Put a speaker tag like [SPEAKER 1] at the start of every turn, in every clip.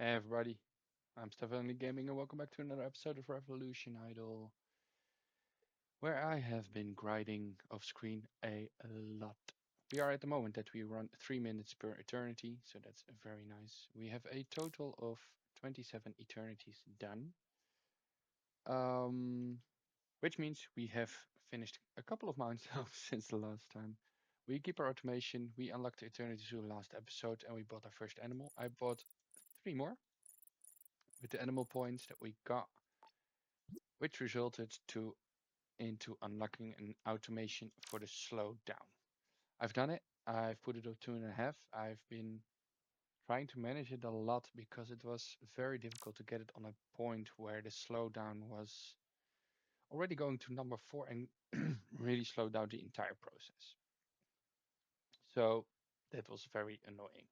[SPEAKER 1] Hey everybody, I'm Stefan Gaming and welcome back to another episode of Revolution Idol, where I have been grinding off screen a lot. We are at the moment that we run 3 minutes per eternity, so that's very nice. We have a total of 27 eternities done, um, which means we have finished a couple of milestones since the last time. We keep our automation, we unlocked the eternities through the last episode, and we bought our first animal. I bought 3 more with the animal points that we got, which resulted into unlocking an automation for the slowdown. I've done it. I've put it up 2.5. I've been trying to manage it a lot because it was very difficult to get it on a point where the slowdown was already going to number 4 and really slowed down the entire process. So that was very annoying.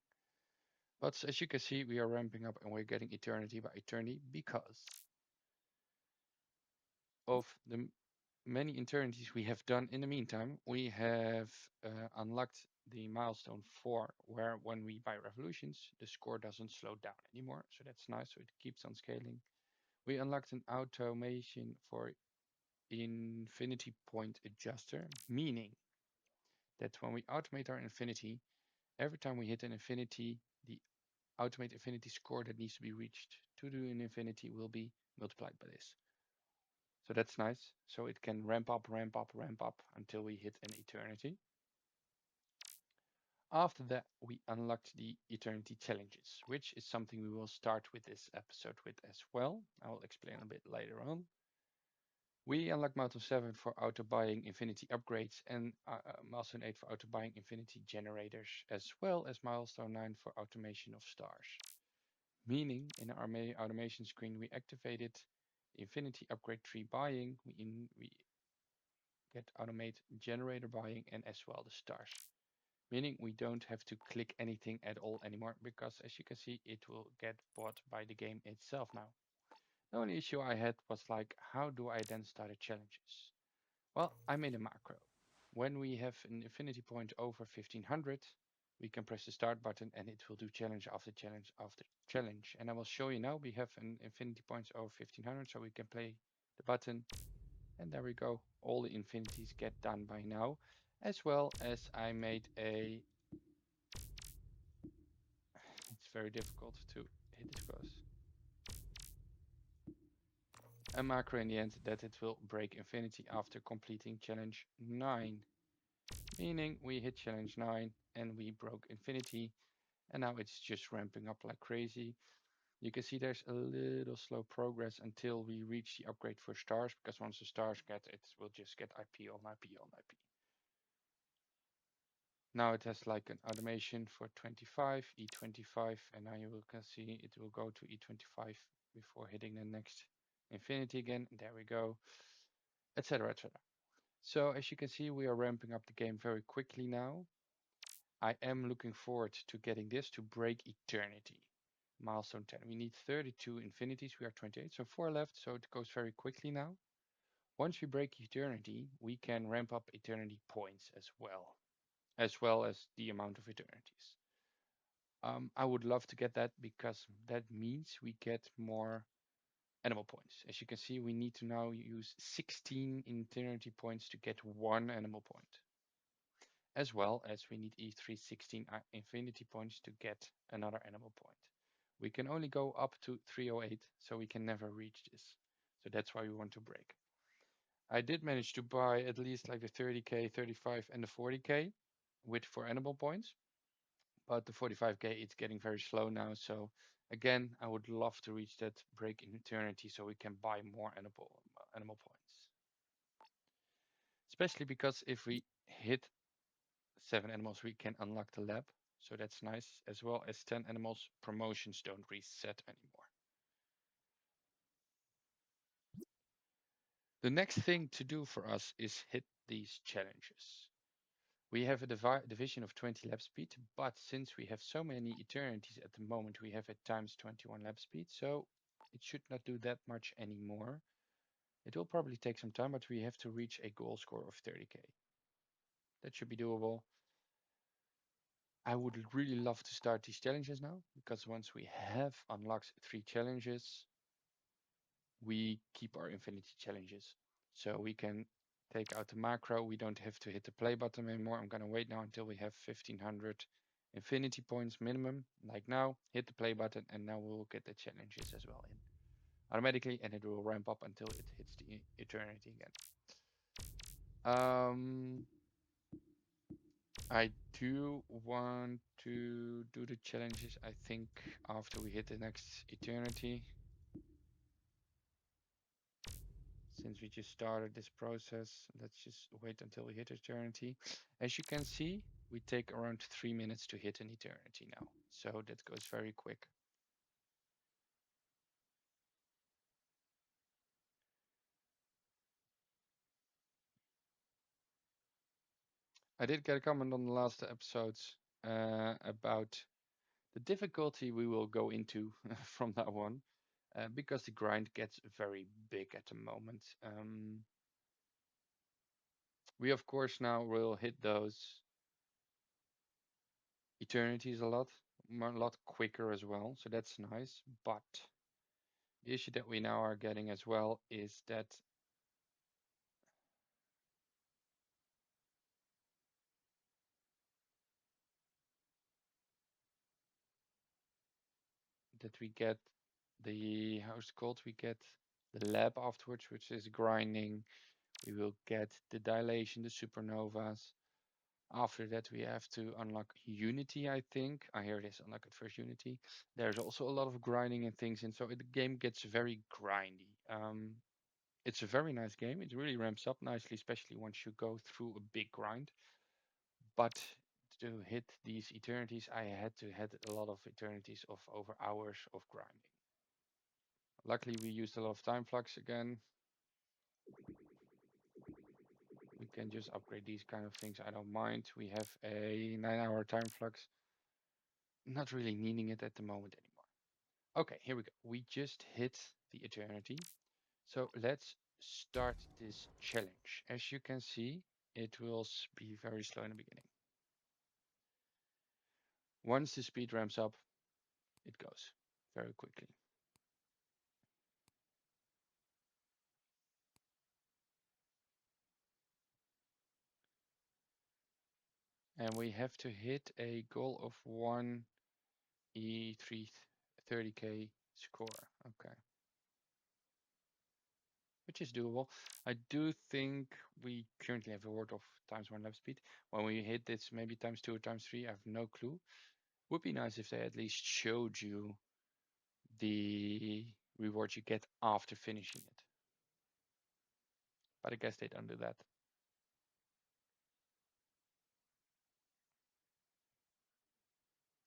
[SPEAKER 1] But as you can see, we are ramping up and we're getting eternity by eternity because of the many eternities we have done in the meantime. We have unlocked the milestone 4, where when we buy revolutions, the score doesn't slow down anymore. So that's nice. So it keeps on scaling. We unlocked an automation for infinity point adjuster, meaning that when we automate our infinity, every time we hit an infinity, the automate infinity score that needs to be reached to do an infinity will be multiplied by this. So that's nice. So it can ramp up, ramp up, ramp up until we hit an eternity. After that, we unlocked the eternity challenges, which is something we will start with this episode with as well. I will explain a bit later on. We unlocked milestone 7 for auto buying infinity upgrades and milestone 8 for auto buying infinity generators, as well as milestone 9 for automation of stars. Meaning in our automation screen, we activated infinity upgrade tree buying, we get automate generator buying and as well the stars. Meaning we don't have to click anything at all anymore because as you can see, it will get bought by the game itself now. The only issue I had was like, how do I then start the challenges? Well, I made a macro. When we have an infinity point over 1500, we can press the start button and it will do challenge after challenge after challenge. And I will show you now we have an infinity points over 1500, so we can play the button and there we go. All the infinities get done by now, as well as I made a, it's very difficult to hit this close, a macro in the end that it will break infinity after completing challenge 9. Meaning we hit challenge 9 and we broke infinity, and now it's just ramping up like crazy. You can see there's a little slow progress until we reach the upgrade for stars, because once the stars get it, will just get IP on IP on IP. Now it has like an automation for 25, E25, and now you can see it will go to E25 before hitting the next infinity again. There we go, etc., etc. So as you can see, we are ramping up the game very quickly now. I am looking forward to getting this to break eternity. Milestone 10. We need 32 infinities. We are 28, so 4 left. So it goes very quickly now. Once we break eternity, we can ramp up eternity points as well as the amount of eternities. I would love to get that because that means we get more animal points. As you can see, we need to now use 16 eternity points to get 1 animal point, as well as we need E316 infinity points to get another animal point. We can only go up to 308, so we can never reach this. So that's why we want to break. I did manage to buy at least like the 30k, 35 and the 40k with 4 animal points, but the 45k it's getting very slow now. So again, I would love to reach that break in eternity so we can buy more animal points. Especially because if we hit 7 animals, we can unlock the lab. So that's nice, as well as 10 animals. Promotions don't reset anymore. The next thing to do for us is hit these challenges. We have a division of 20 lap speed, but since we have so many eternities at the moment, we have at times 21 lap speed, so it should not do that much anymore. It will probably take some time, but we have to reach a goal score of 30k. That should be doable. I would really love to start these challenges now because once we have unlocked 3 challenges, we keep our infinity challenges. So we can take out the macro. We don't have to hit the play button anymore. I'm going to wait now until we have 1500 infinity points minimum, like now. Hit the play button, and now we'll get the challenges as well in automatically, and it will ramp up until it hits the eternity again. I do want to do the challenges, I think, after we hit the next eternity. Since we just started this process, let's just wait until we hit eternity. As you can see, we take around 3 minutes to hit an eternity now. So that goes very quick. I did get a comment on the last episodes about the difficulty we will go into from that one, because the grind gets very big at the moment. We of course now will hit those eternities a lot quicker as well, so that's nice. But the issue that we now are getting as well is that we get the, how's it called? We get the lab afterwards, which is grinding. We will get the dilation, the supernovas. After that, we have to unlock Unity, I think. Ah, here it is, unlock at first Unity. There's also a lot of grinding and things, and so the game gets very grindy. It's a very nice game. It really ramps up nicely, especially once you go through a big grind. But to hit these eternities, I had to hit a lot of eternities of over hours of grinding. Luckily, we used a lot of time flux again. We can just upgrade these kind of things. I don't mind. We have a 9-hour time flux. Not really needing it at the moment anymore. Okay, here we go. We just hit the eternity. So let's start this challenge. As you can see, it will be very slow in the beginning. Once the speed ramps up, it goes very quickly. And we have to hit a goal of 1 E330K score. Okay. Which is doable. I do think we currently have a word of ×1 lap speed. When we hit this, maybe ×2 or ×3, I have no clue. Would be nice if they at least showed you the reward you get after finishing it. But I guess they don't do that.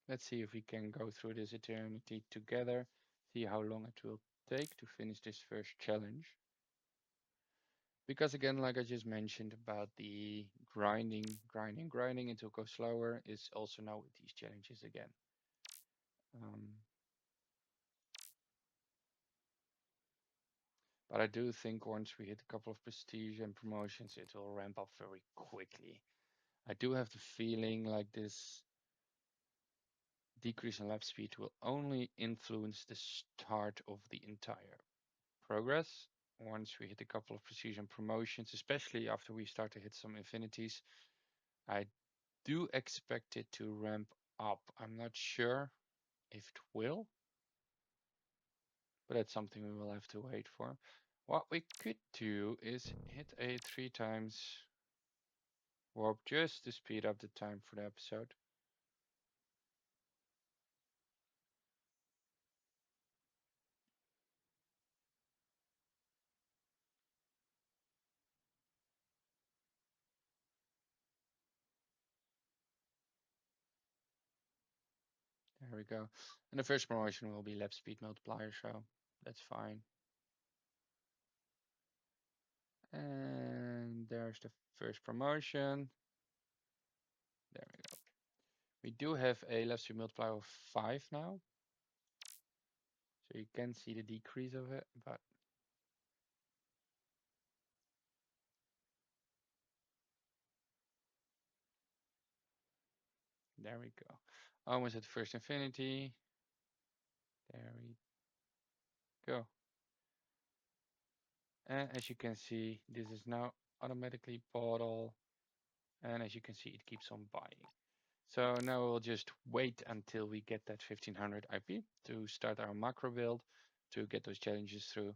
[SPEAKER 1] Let's see if we can go through this eternity together, see how long it will take to finish this first challenge. Because again, like I just mentioned about the grinding, it will go slower, is also now with these challenges again. But I do think once we hit a couple of prestige and promotions, it will ramp up very quickly. I do have the feeling like this decrease in lap speed will only influence the start of the entire progress. Once we hit a couple of prestige and promotions, especially after we start to hit some infinities, I do expect it to ramp up. I'm not sure if it will, but that's something we will have to wait for. What we could do is hit a 3 times warp just to speed up the time for the episode. There we go. And the first promotion will be lap speed multiplier, so that's fine. And there's the first promotion. There we go. We do have a lap speed multiplier of 5 now. So you can see the decrease of it, but There we go. Almost at first infinity. There we go. And as you can see, this is now automatically bought all. And as you can see, it keeps on buying. So now we'll just wait until we get that 1500 IP to start our macro build to get those challenges through.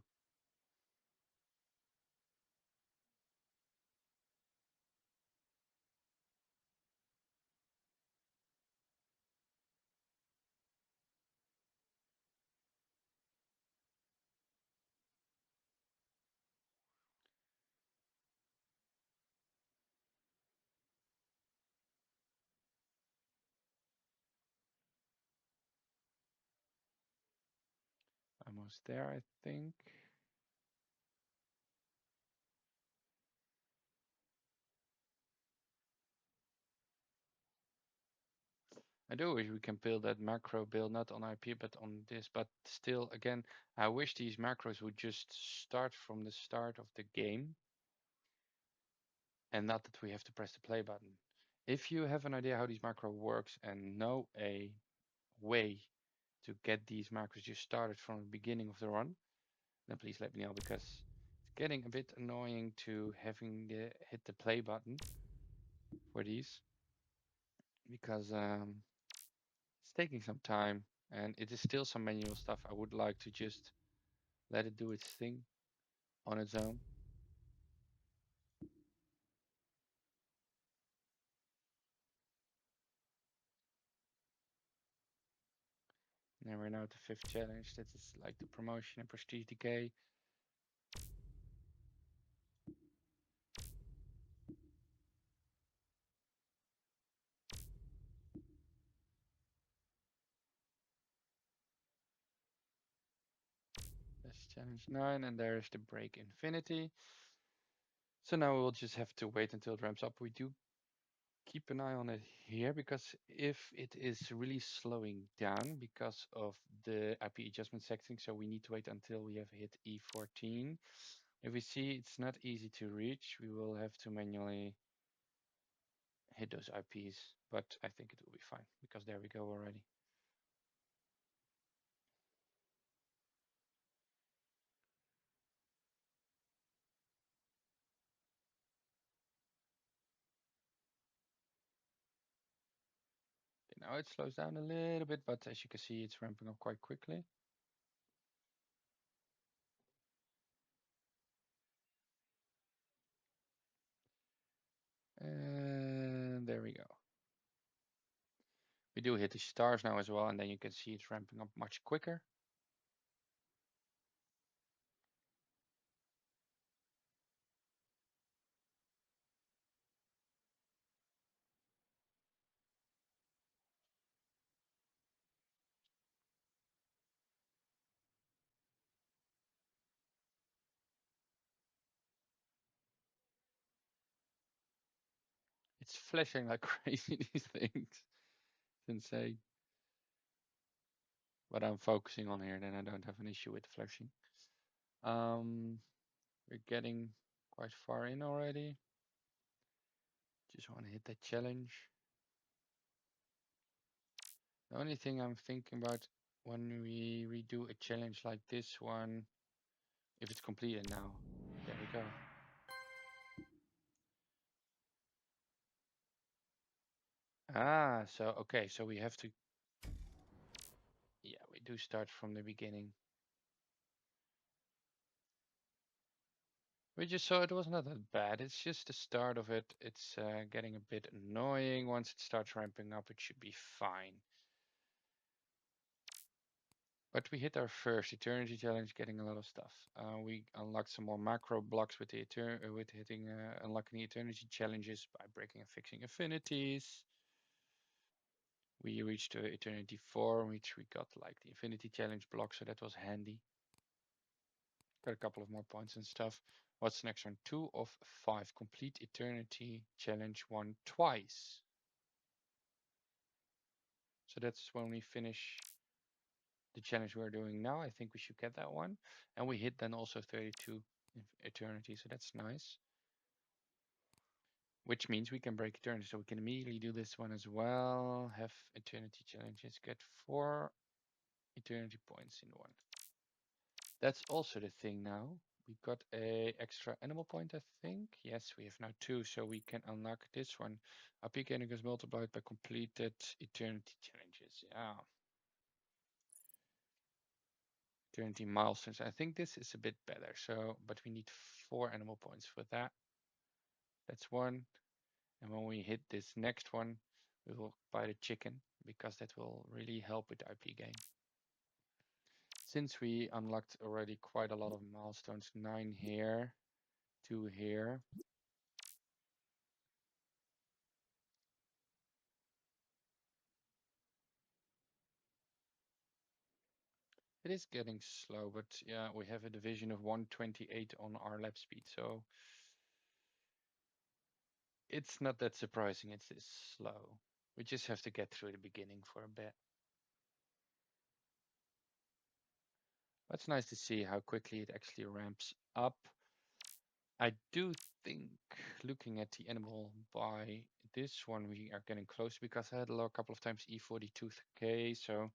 [SPEAKER 1] Almost there, I think. I do wish we can build that macro build not on IP but on this, but still, again, I wish these macros would just start from the start of the game and not that we have to press the play button. If you have an idea how these macro works and know a way to get these macros just started from the beginning of the run, then please let me know, because it's getting a bit annoying to having the hit the play button for these, because it's taking some time and it is still some manual stuff. I would like to just let it do its thing on its own. And we're now at the fifth challenge. That is like the promotion and prestige decay. That's challenge 9, and there's the break infinity. So now we'll just have to wait until it ramps up. We do keep an eye on it here, because if it is really slowing down because of the IP adjustment setting, so we need to wait until we have hit E14. If we see it's not easy to reach, we will have to manually hit those IPs, but I think it will be fine because there we go already. Okay, now it slows down a little bit, but as you can see, it's ramping up quite quickly. And there we go. We do hit the stars now as well, and then you can see it's ramping up much quicker. It's flashing like crazy, these things. It's insane. But I'm focusing on here, then I don't have an issue with the flashing. We're getting quite far in already. Just want to hit that challenge. The only thing I'm thinking about when we redo a challenge like this one, if it's completed now. There we go. Ah, so okay, so we have to, yeah, we do start from the beginning. We just saw it was not that bad. It's just the start of it. It's getting a bit annoying. Once it starts ramping up, it should be fine. But we hit our first Eternity challenge, getting a lot of stuff. We unlocked some more macro blocks with the unlocking the Eternity challenges by breaking and fixing Affinities. We reached Eternity 4, which we got like the Infinity challenge block, so that was handy. Got a couple of more points and stuff. What's next one? 2 of 5. Complete Eternity challenge 1 twice. So that's when we finish the challenge we're doing now. I think we should get that one. And we hit then also 32 Eternity, so that's nice. which means we can break eternity. So we can immediately do this one as well. Have eternity challenges, get 4 eternity points in one. That's also the thing now. We got a extra animal point, I think. Yes, we have now 2, so we can unlock this one. IP gaining is multiplied by completed eternity challenges. Yeah. Eternity milestones. I think this is a bit better. So, but we need 4 animal points for that. That's 1. And when we hit this next one, we will buy the chicken because that will really help with the IP gain. Since we unlocked already quite a lot of milestones, 9 here, 2 here. It is getting slow, but yeah, we have a division of 128 on our lap speed, so it's not that surprising it's this slow. We just have to get through the beginning for a bit. It's nice to see how quickly it actually ramps up. I do think looking at the animal by this one, we are getting close because I had a couple of times E42K. So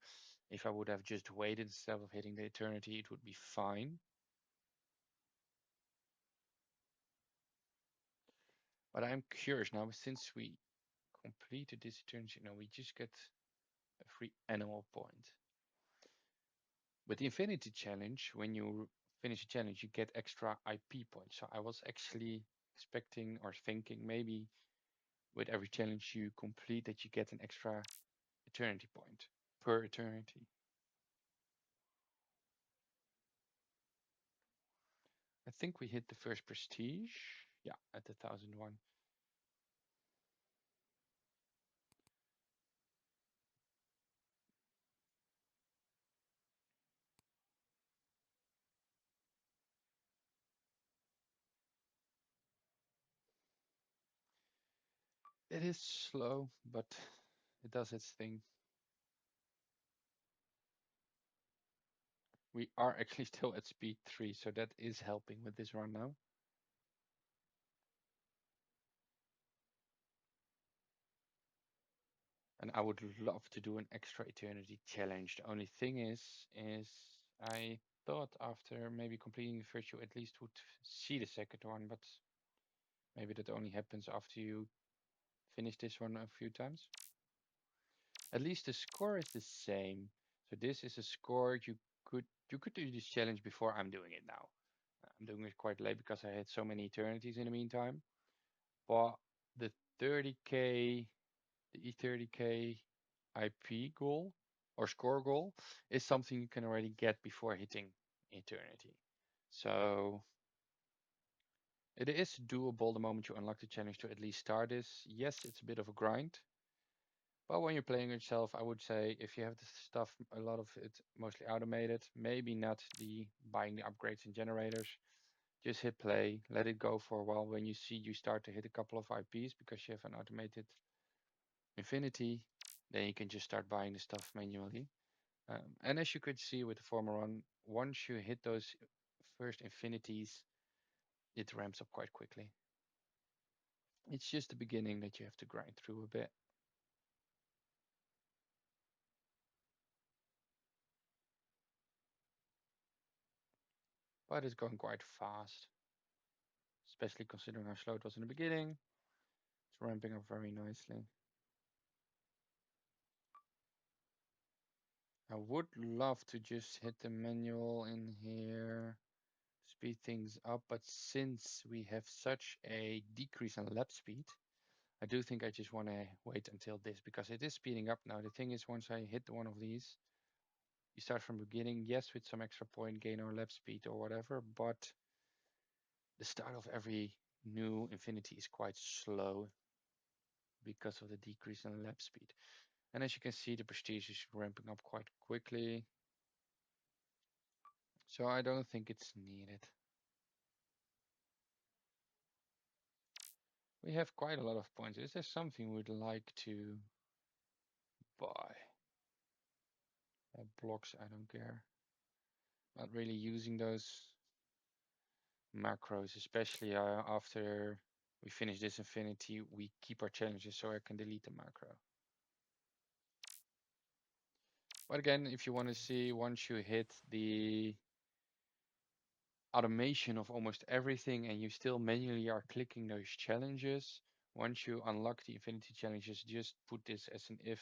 [SPEAKER 1] if I would have just waited instead of hitting the eternity, it would be fine. But I'm curious now, since we completed this eternity, we just get a free animal point. With the Infinity Challenge, when you finish a challenge, you get extra IP points. So I was actually expecting or thinking maybe with every challenge you complete that you get an extra eternity point per eternity. I think we hit the first prestige. Yeah, at the 1001. It is slow, but it does its thing. We are actually still at speed 3, so that is helping with this run now. And I would love to do an extra eternity challenge. The only thing is I thought after maybe completing the first you at least would see the second one, but maybe that only happens after you finish this one a few times. At least the score is the same. So this is a score you could do this challenge before I'm doing it now. I'm doing it quite late because I had so many eternities in the meantime. But the 30k, the E30k IP goal or score goal is something you can already get before hitting eternity. So it is doable the moment you unlock the challenge to at least start this. Yes, it's a bit of a grind. But when you're playing yourself, I would say if you have the stuff, a lot of it mostly automated, maybe not the buying the upgrades and generators, just hit play, let it go for a while. When you see you start to hit a couple of IPs because you have an automated infinity, then you can just start buying the stuff manually. And as you could see with the former run, once you hit those first infinities, it ramps up quite quickly. It's just the beginning that you have to grind through a bit. But it's going quite fast, especially considering how slow it was in the beginning. It's ramping up very nicely. I would love to just hit the manual in here, speed things up, but since we have such a decrease in lap speed, I do think I just want to wait until this because it is speeding up now. The thing is, once I hit one of these, you start from the beginning, yes, with some extra point gain or lap speed or whatever, but the start of every new infinity is quite slow because of the decrease in lap speed. And as you can see, the prestige is ramping up quite quickly. So I don't think it's needed. We have quite a lot of points. Is there something we'd like to buy? Blocks, I don't care. Not really using those macros, especially after We finish this infinity, we keep our challenges so I can delete the macro. But again, if you want to see once you hit the automation of almost everything and you still manually are clicking those challenges, once you unlock the infinity challenges, just put this as an if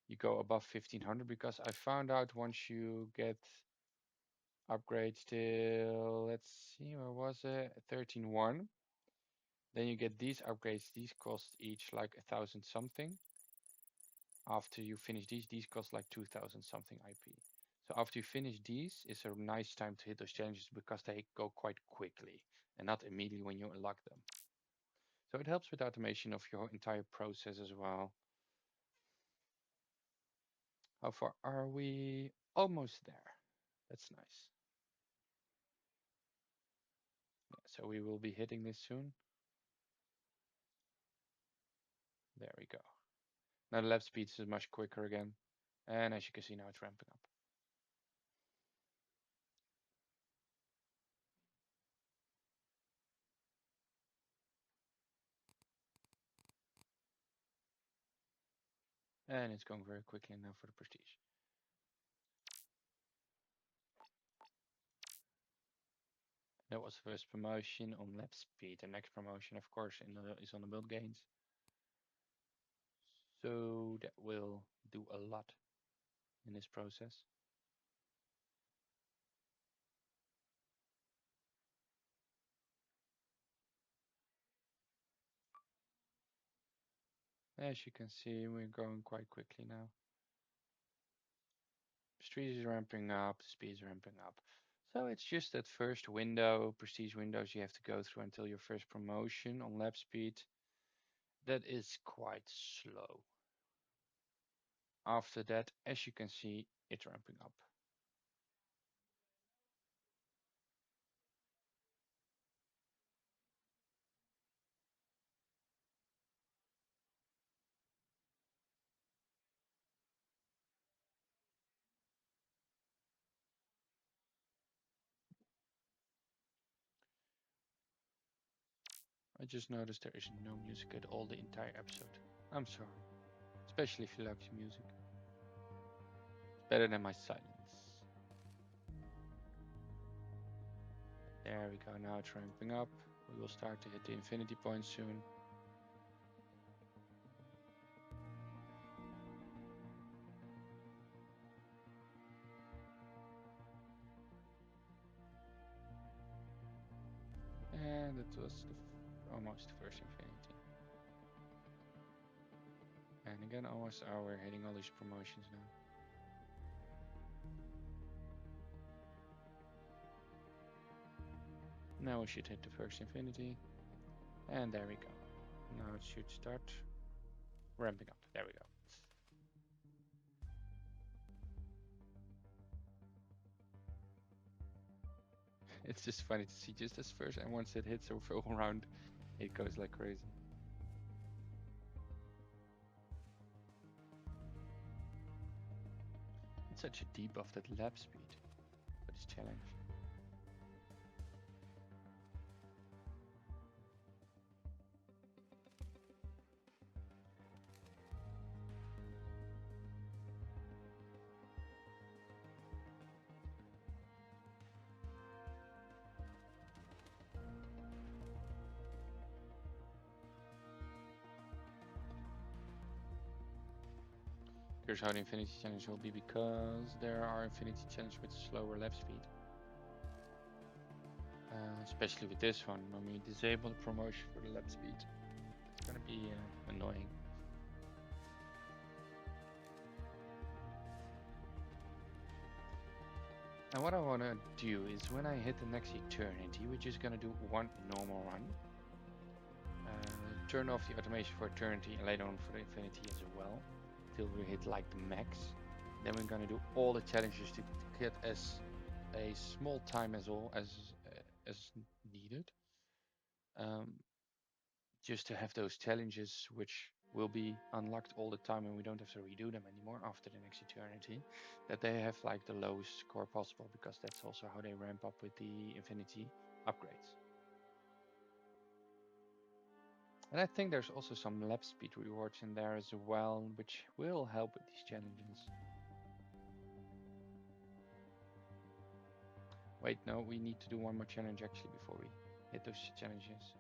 [SPEAKER 1] you go above 1500, because I found out once you get upgrades till, let's see, where was it? 13.1. Then you get these upgrades. These cost each like 1,000 something. After you finish these cost like 2,000 something IP. So after you finish these, it's a nice time to hit those challenges because they go quite quickly and not immediately when you unlock them. So it helps with automation of your entire process as well. How far are we? Almost there. That's nice. Yeah, so we will be hitting this soon. There we go. Now the lap speed is much quicker again. And as you can see now it's ramping up. And it's going very quickly now for the prestige. That was the first promotion on lap speed. The next promotion, of course, is on the build gains. So that will do a lot in this process. As you can see, we're going quite quickly now. Street is ramping up, speed is ramping up. So it's just that first window, prestige windows you have to go through until your first promotion on lap speed. That is quite slow. After that, as you can see, it's ramping up. I just noticed there is no music at all the entire episode. I'm sorry, especially if you like the music. It's better than my silence. There we go, now it's ramping up. We will start to hit the infinity point soon. And it was almost the first infinity. And again, almost we're hitting all these promotions now. Now we should hit the first infinity. And there we go. Now it should start ramping up. There we go. It's just funny to see just as first, and once it hits a full round, it goes like crazy. It's such a debuff that lap speed for this challenge. Here's how the Infinity Challenge will be, because there are Infinity Challenge with slower lap speed. Especially with this one, when we disable the promotion for the lap speed, it's gonna be annoying. And what I wanna do is when I hit the next Eternity, we're just gonna do one normal run. Turn off the automation for Eternity and later on for the Infinity as well, till we hit like the max. Then we're gonna do all the challenges to get as a small time as needed. Just to have those challenges which will be unlocked all the time and we don't have to redo them anymore after the next Eternity, that they have like the lowest score possible, because that's also how they ramp up with the Infinity upgrades. And I think there's also some lap speed rewards in there as well, which will help with these challenges. Wait, no, we need to do one more challenge actually before we hit those challenges.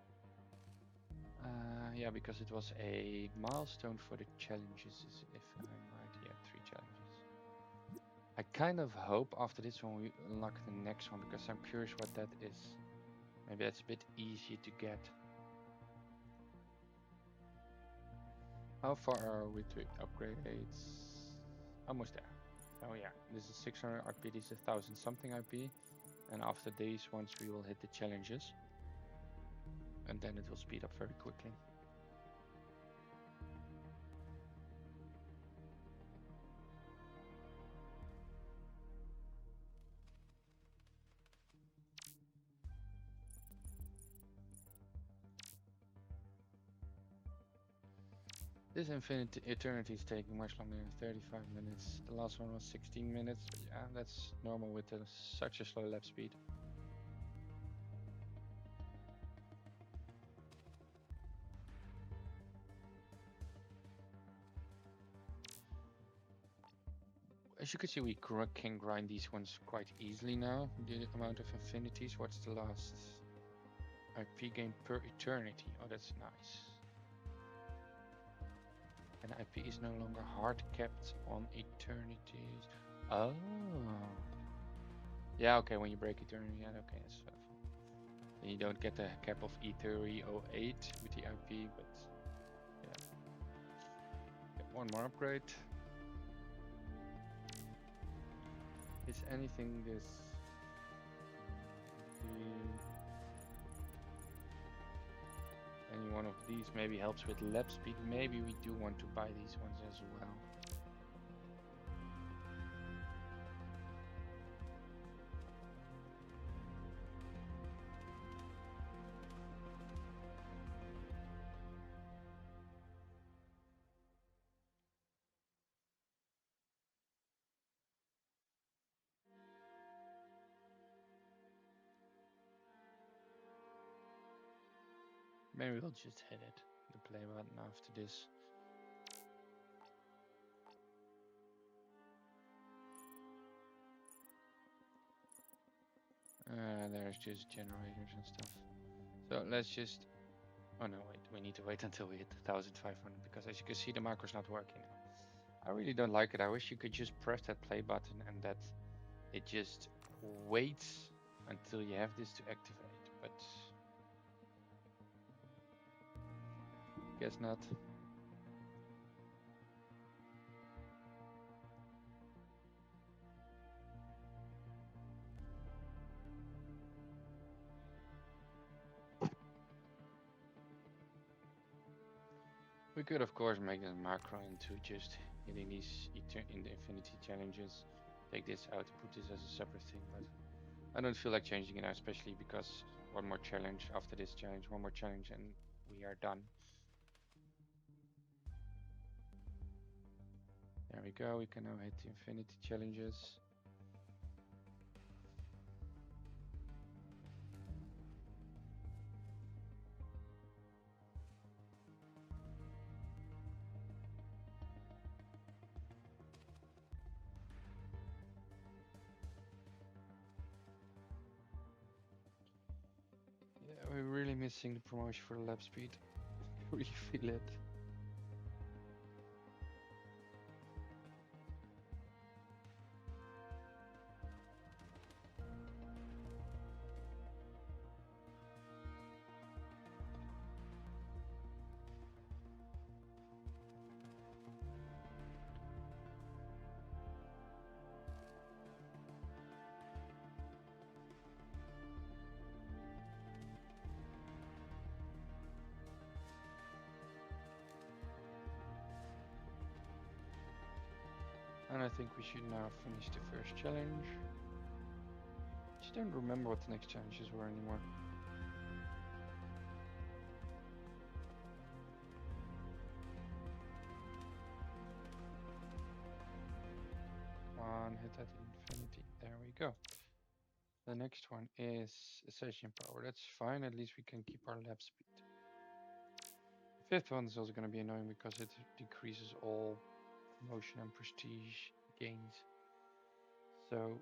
[SPEAKER 1] Yeah, because it was a milestone for the challenges, if I'm right. Yeah, 3 challenges. I kind of hope after this one we unlock the next one, because I'm curious what that is. Maybe that's a bit easier to get. How far are we to upgrades? Almost there. Oh yeah, this is 600 IP, this is 1000 something IP. And after these ones we will hit the challenges. And then it will speed up very quickly. This Infinity Eternity is taking much longer than 35 minutes. The last one was 16 minutes. But yeah, that's normal with such a slow lap speed. As you can see, we can grind these ones quite easily now. The amount of infinities. What's the last IP gain per eternity? Oh, that's nice. And IP is no longer hard capped on eternities. Oh. Yeah, okay, when you break eternity, yeah, okay, that's fair. Then you don't get the cap of E3008 with the IP, but yeah. Get one more upgrade. Is anything this? Any one of these maybe helps with lap speed. Maybe we do want to buy these ones as well. Maybe we'll just hit it, the play button after this. There's just generators and stuff. So let's just, oh no, wait, we need to wait until we hit 1500, because as you can see, the macro's not working now. I really don't like it. I wish you could just press that play button and that it just waits until you have this to activate, but guess not. We could, of course, make the macro into just hitting these in the infinity challenges. Take this out and put this as a separate thing, but I don't feel like changing it now, especially because one more challenge after this challenge, one more challenge, and we are done. There we go. We can now hit the infinity challenges. Yeah, we're really missing the promotion for the lap speed. I really feel it. And I think we should now finish the first challenge. Just don't remember what the next challenges were anymore. Come on, hit that infinity. There we go. The next one is Assassin Power. That's fine. At least we can keep our lap speed. Fifth one is also going to be annoying because it decreases all motion and prestige gains. So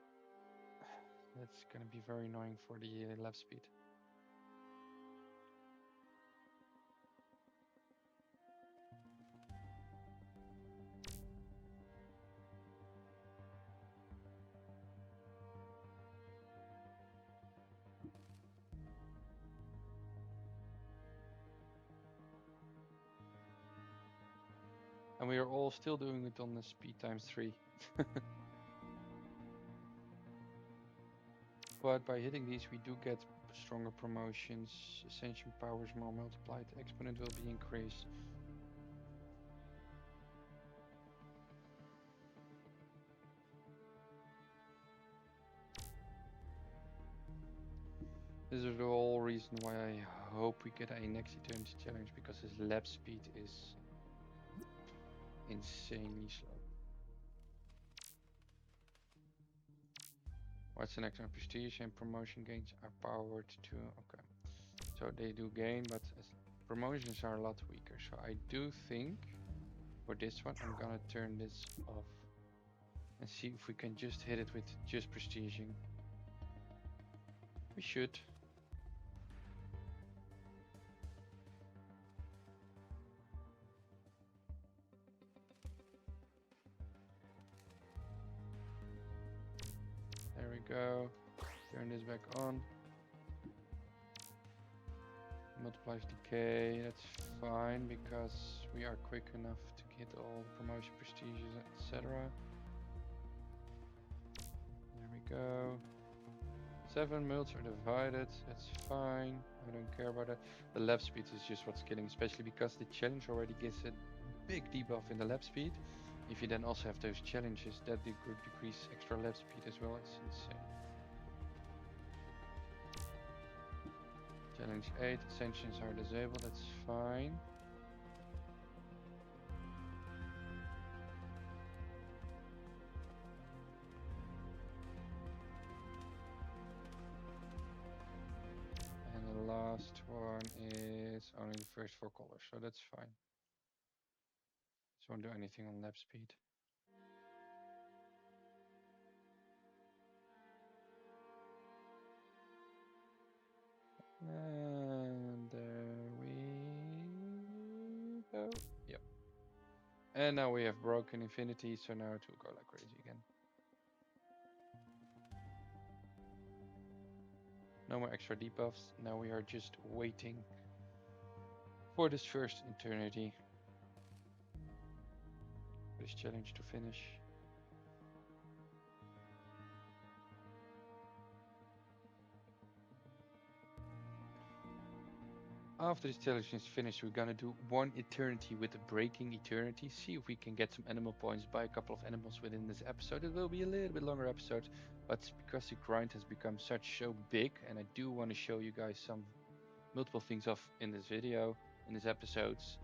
[SPEAKER 1] that's going to be very annoying for the lap speed. And we are all still doing it on the speed times 3. But by hitting these, we do get stronger promotions. Ascension power is more multiplied. Exponent will be increased. This is the whole reason why I hope we get a next Eternity challenge, because his lap speed is insanely slow. What's the next one? Prestige and promotion gains are powered to... Okay. So they do gain, but promotions are a lot weaker. So I do think for this one, I'm gonna turn this off and see if we can just hit it with just prestiging. We should. There we go. Turn this back on. Multiplies decay, that's fine because we are quick enough to get all the promotion prestiges, etc. There we go. 7 mults are divided, that's fine. I don't care about that. The lap speed is just what's killing, especially because the challenge already gives a big debuff in the lap speed. If you then also have those challenges that decrease extra lap speed as well, it's insane. Challenge 8, ascensions are disabled, that's fine. And the last one is only the first 4 colors, so that's fine. Just won't do anything on lap speed. And there we go. Yep. And now we have broken infinity, so now it will go like crazy again. No more extra debuffs. Now we are just waiting for this first eternity. This challenge to finish. After this challenge is finished, we're gonna do 1 eternity with a breaking eternity. See if we can get some animal points, buy a couple of animals within this episode. It will be a little bit longer episode, but because the grind has become so big, and I do want to show you guys some multiple things off in this video, in these episodes.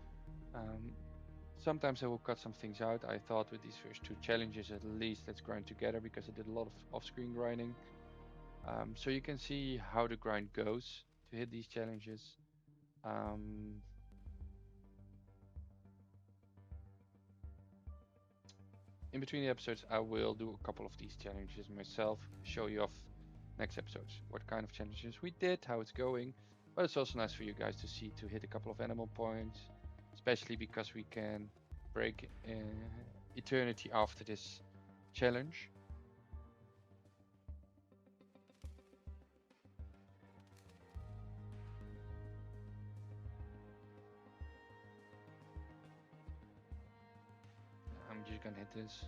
[SPEAKER 1] Sometimes I will cut some things out. I thought with these first 2 challenges, at least let's grind together, because I did a lot of off-screen grinding. So you can see how the grind goes to hit these challenges. In between the episodes, I will do a couple of these challenges myself, show you off next episodes what kind of challenges we did, how it's going. But it's also nice for you guys to see, to hit a couple of animal points, especially because we can break eternity after this challenge. I'm just gonna hit this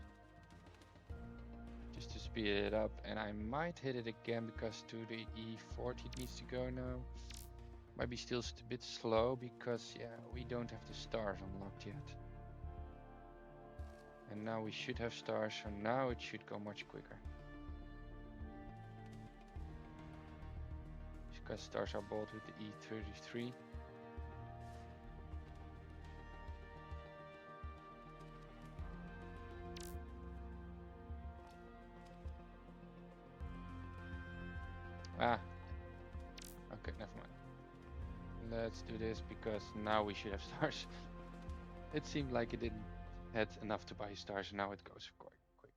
[SPEAKER 1] just to speed it up, and I might hit it again because to the E40 it needs to go now. Might be still a bit slow because, yeah, we don't have the stars unlocked yet. And now we should have stars, so now it should go much quicker. Because stars are bought with the E33. Ah, okay, never mind. Let's do this because now we should have stars. It seemed like it didn't had enough to buy stars, and now it goes quite quickly.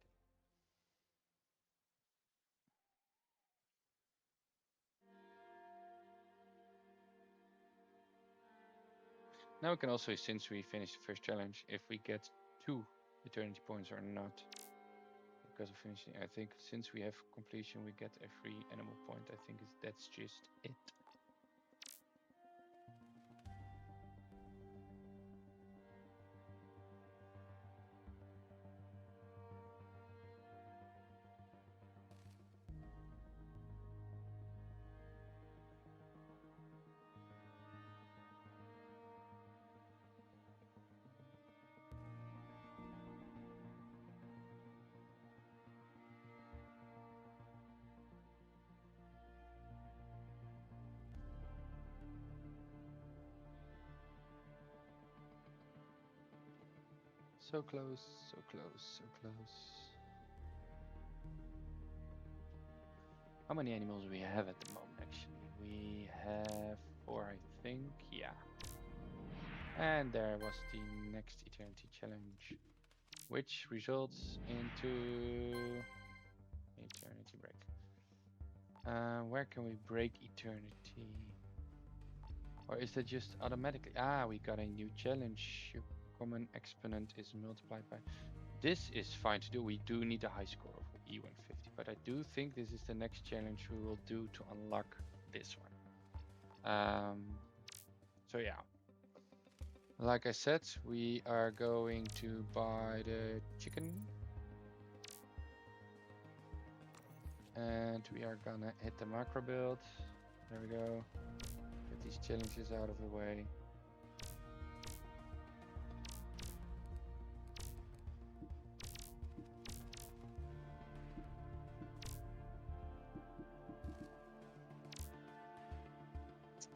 [SPEAKER 1] Now we can also, since we finished the first challenge, if we get 2 eternity points or not. Because of finishing, I think since we have completion, we get a free animal point. I think that's just it. So close, so close, so close. How many animals do we have at the moment, actually? We have 4, I think. Yeah. And there was the next Eternity challenge, which results into Eternity break. Where can we break Eternity? Or is that just automatically? Ah, we got a new challenge. Your common exponent is multiplied by. This is fine to do. We do need a high score of E150, but I do think this is the next challenge we will do to unlock this one. So yeah, like I said, we are going to buy the chicken, and we are gonna hit the macro build. There we go. Get these challenges out of the way.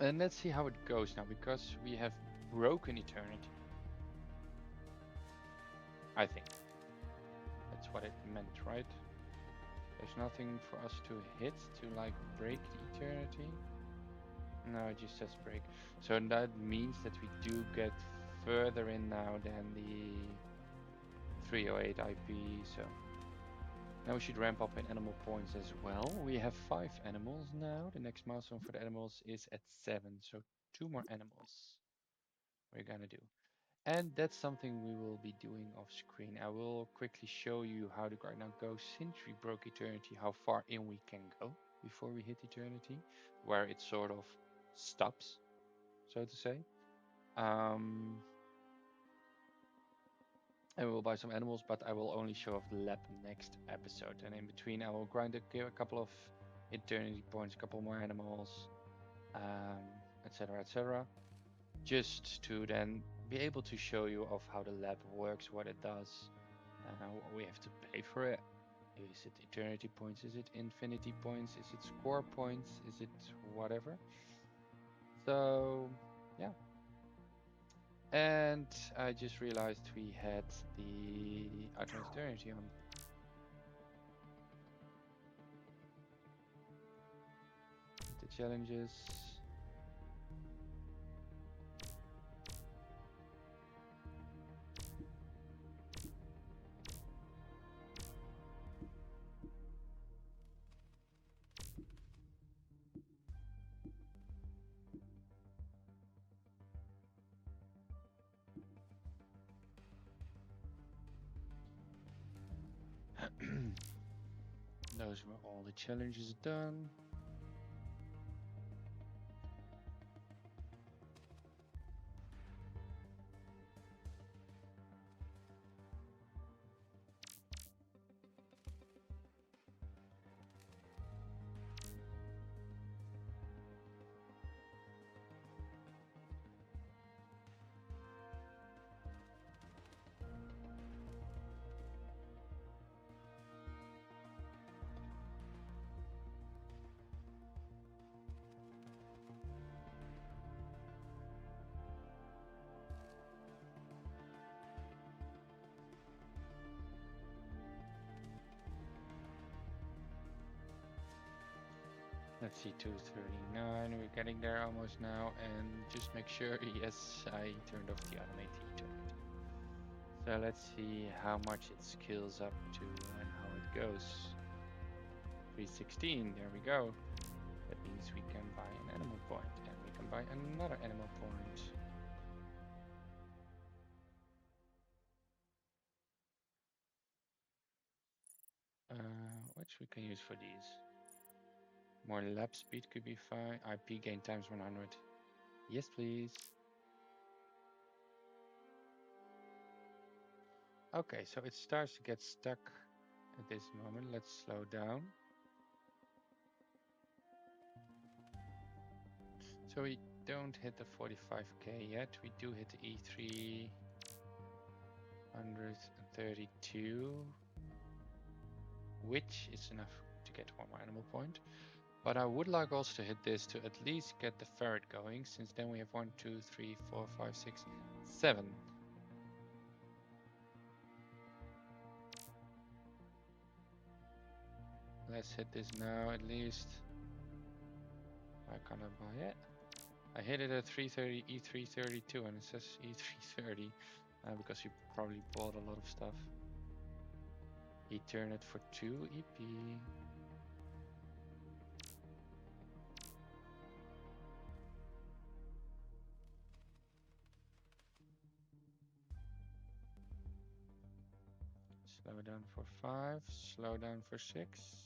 [SPEAKER 1] And let's see how it goes now, because we have broken Eternity. I think that's what it meant, right? There's nothing for us to hit to like break the Eternity. No, it just says break. So that means that we do get further in now than the 308 IP. So now we should ramp up in animal points as well. We have 5 animals now. The next milestone for the animals is at 7. So 2 more animals we're gonna do. And that's something we will be doing off screen. I will quickly show you how the guard now goes since we broke Eternity, how far in we can go before we hit Eternity, where it sort of stops, so to say. And we will buy some animals, but I will only show off the lab next episode. And in between, I will grind a couple of Eternity points, a couple more animals, etc., etc., just to then be able to show you of how the lab works, what it does, what we have to pay for it. Is it eternity points? Is it infinity points? Is it score points? Is it whatever? So yeah. And I just realized we had the utmost eternity on. The challenges. Those were all the challenges done. Let's see, 239. We're getting there almost now. And just make sure, yes, I turned off the automate eternity. So let's see how much it scales up to and how it goes. 316, there we go. That means we can buy an animal point and we can buy another animal point. Which we can use for these. More lap speed could be fine. IP gain times 100. Yes, please. Okay, so it starts to get stuck at this moment. Let's slow down. So we don't hit the 45k yet. We do hit the E332, which is enough to get one more animal point. But I would like also to hit this to at least get the ferret going, since then we have 1, 2, 3, 4, 5, 6, 7. Let's hit this now at least. Why can't I buy it? I hit it at 330, E332, and it says E330 because you probably bought a lot of stuff. Eternit for 2 EP. Slow down for 5, slow down for 6.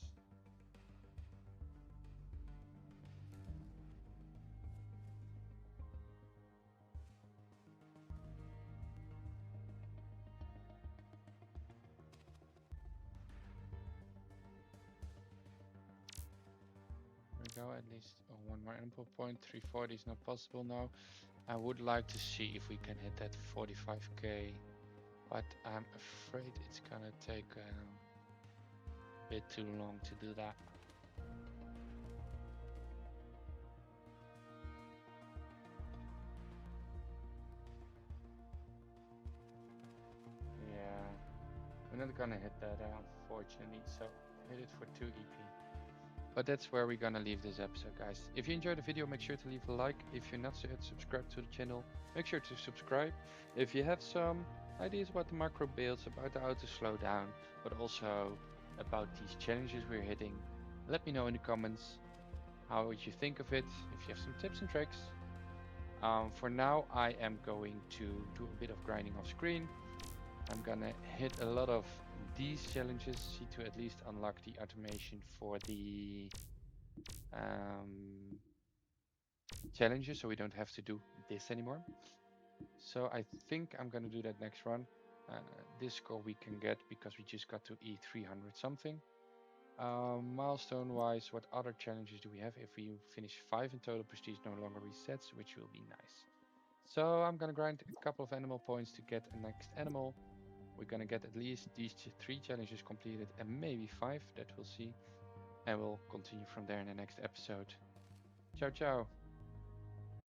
[SPEAKER 1] There we go, at least one more input point. 340 is not possible now. I would like to see if we can hit that 45k, but I'm afraid it's gonna take a bit too long to do that. Yeah, we're not gonna hit that unfortunately, so hit it for 2 EP. But that's where we're gonna leave this episode, guys. If you enjoyed the video, make sure to leave a like. If you're not yet subscribed to the channel, make sure to subscribe. If you have some ideas about the macro builds, about the auto slowdown, but also about these challenges we're hitting, let me know in the comments how would you think of it, if you have some tips and tricks. For now, I am going to do a bit of grinding off screen. I'm gonna hit a lot of these challenges, see to at least unlock the automation for the challenges, so we don't have to do this anymore. So I think I'm gonna do that next run. This score we can get because we just got to E300 something. Milestone wise, what other challenges do we have? If we finish 5 in total, prestige no longer resets, which will be nice. So I'm gonna grind a couple of animal points to get a next animal. We're gonna get at least these 3 challenges completed and maybe 5, that we'll see. And we'll continue from there in the next episode. Ciao, ciao.